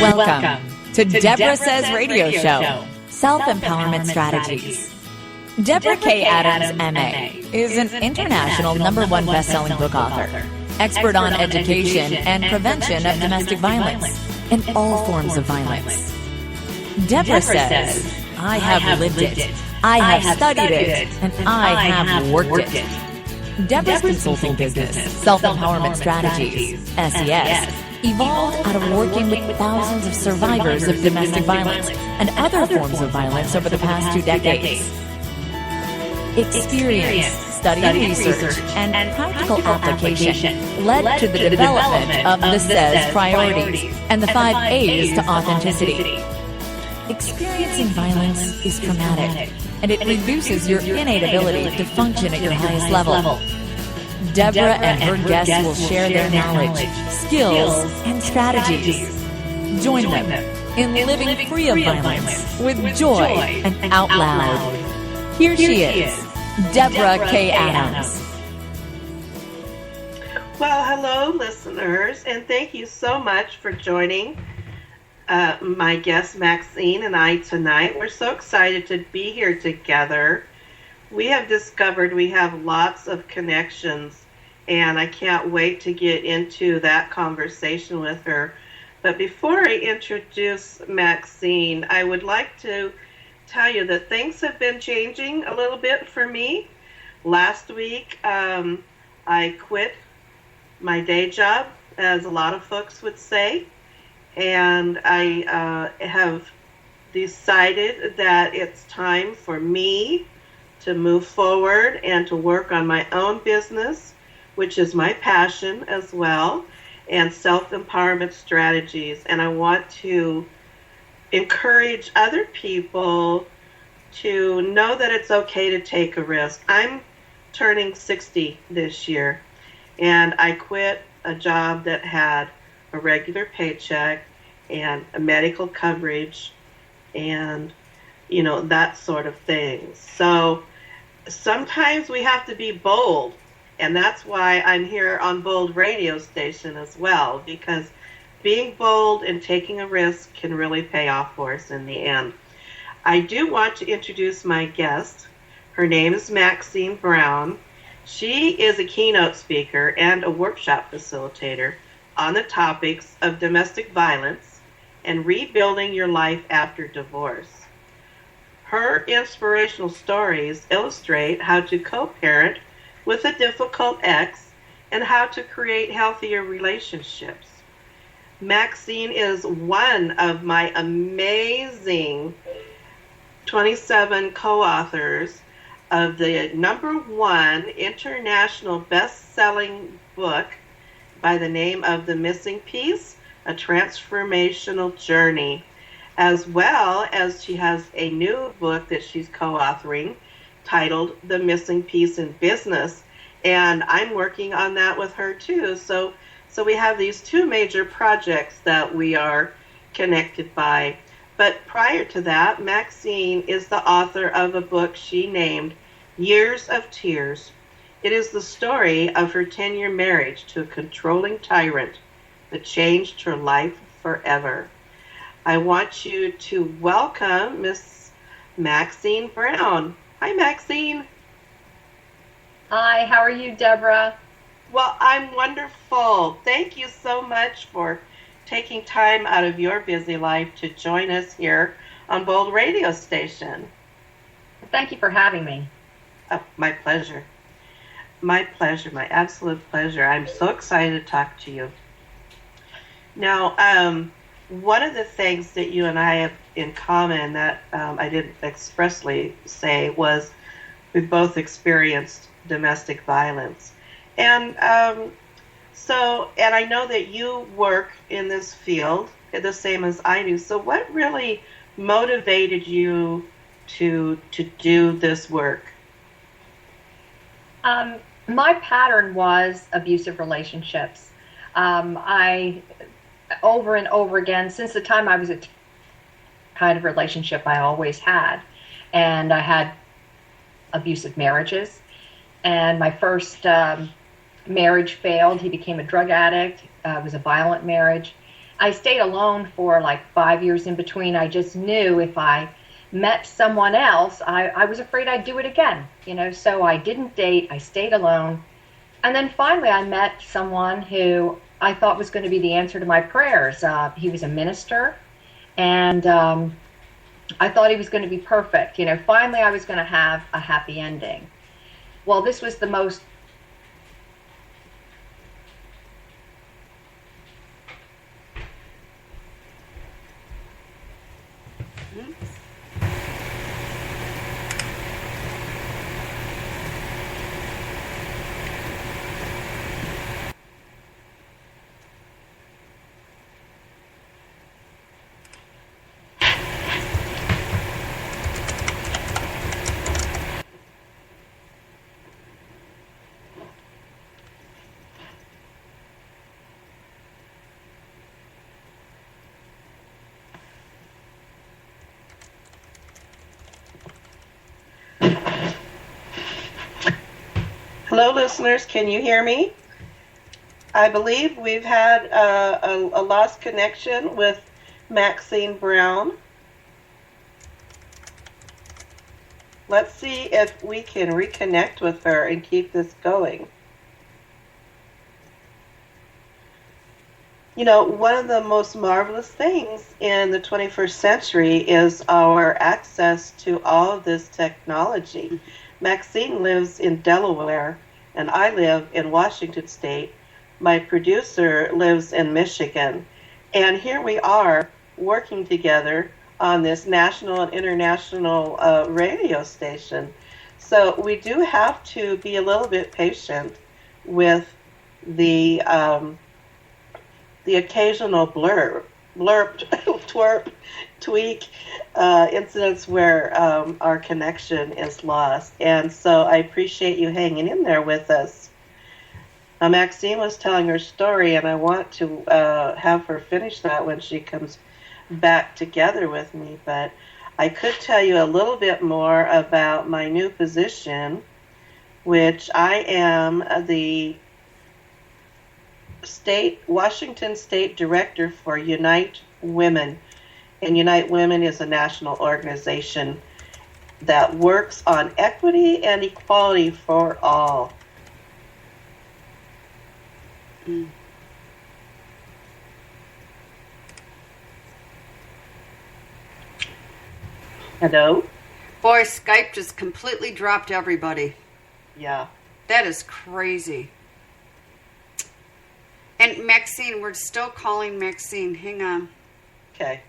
Welcome to Deborah Says Radio Show, Self-Empowerment Strategies. Deborah K. Adams, M.A., is an international #1 best-selling book author, expert on education and prevention of domestic violence and all forms of violence. Deborah says, I have lived it, I have studied it, and I have worked it. Deborah's consulting business, Self-Empowerment Strategies, SES, evolved out of working with thousands of survivors of domestic violence and other forms of violence over the past 2 decades. Experience, study and research, and practical application led to the development of the SES priorities and the 5 A's to authenticity. Experiencing violence is traumatic, and it reduces your innate ability to function at your highest level. Deborah and her guests will share their knowledge, skills, and strategies. Join them in living free of violence with joy and out loud. Here she is, Deborah K. Adams. Well, hello, listeners, and thank you so much for joining my guest Maxine and I tonight. We're so excited to be here together. We have discovered we have lots of connections, and I can't wait to get into that conversation with her. But before I introduce Maxine, I would like to tell you that things have been changing a little bit for me. Last week, I quit my day job, as a lot of folks would say, and I have decided that it's time for me to move forward and to work on my own business, which is my passion as well, and self-empowerment strategies. And I want to encourage other people to know that it's okay to take a risk. I'm turning 60 this year, and I quit a job that had a regular paycheck and a medical coverage and, you know, that sort of thing. So sometimes we have to be bold, and that's why I'm here on Bold Radio Station as well, because being bold and taking a risk can really pay off for us in the end. I do want to introduce my guest. Her name is Maxine Browne. She is a keynote speaker and a workshop facilitator on the topics of domestic violence and rebuilding your life after divorce. Her inspirational stories illustrate how to co-parent with a difficult ex and how to create healthier relationships. Maxine is one of my amazing 27 co-authors of the #1 international best-selling book by the name of The Missing Piece, A Transformational Journey, as well as she has a new book that she's co-authoring titled The Missing Piece in Business, and I'm working on that with her too. So we have these 2 major projects that we are connected by. But prior to that, Maxine is the author of a book she named Years of Tears. It is the story of her 10-year marriage to a controlling tyrant that changed her life forever. I want you to welcome Miss Maxine Browne. Hi, Maxine. Hi, how are you, Deborah? Well, I'm wonderful. Thank you so much for taking time out of your busy life to join us here on Bold Radio Station. Thank you for having me. Oh, my pleasure. My pleasure, my absolute pleasure. I'm so excited to talk to you. Now, one of the things that you and I have in common that I didn't expressly say was we both experienced domestic violence. And and I know that you work in this field the same as I do. So what really motivated you to do this work? My pattern was abusive relationships. I, over and over again, since the time I was a kind of relationship I always had. And I had abusive marriages. And my first marriage failed. He became a drug addict. It was a violent marriage. I stayed alone for like 5 years in between. I just knew if I met someone else, I was afraid I'd do it again, so I didn't date. I stayed alone. And then finally I met someone who I thought was going to be the answer to my prayers. He was a minister, and I thought he was going to be perfect. Finally I was going to have a happy ending. Well, this was the most Hello, listeners. Can you hear me? I believe we've had a lost connection with Maxine Browne. Let's see if we can reconnect with her and keep this going. One of the most marvelous things in the 21st century is our access to all of this technology. Maxine lives in Delaware, and I live in Washington State. My producer lives in Michigan. And here we are working together on this national and international radio station. So we do have to be a little bit patient with the occasional blurb, twerp, tweak, incidents where our connection is lost. And so I appreciate you hanging in there with us. Maxine was telling her story, and I want to have her finish that when she comes back together with me. But I could tell you a little bit more about my new position, which I am the Washington State Director for Unite Women. And Unite Women is a national organization that works on equity and equality for all. Hello? Boy, Skype just completely dropped everybody. Yeah. That is crazy. And Maxine, we're still calling Maxine. Hang on. Okay.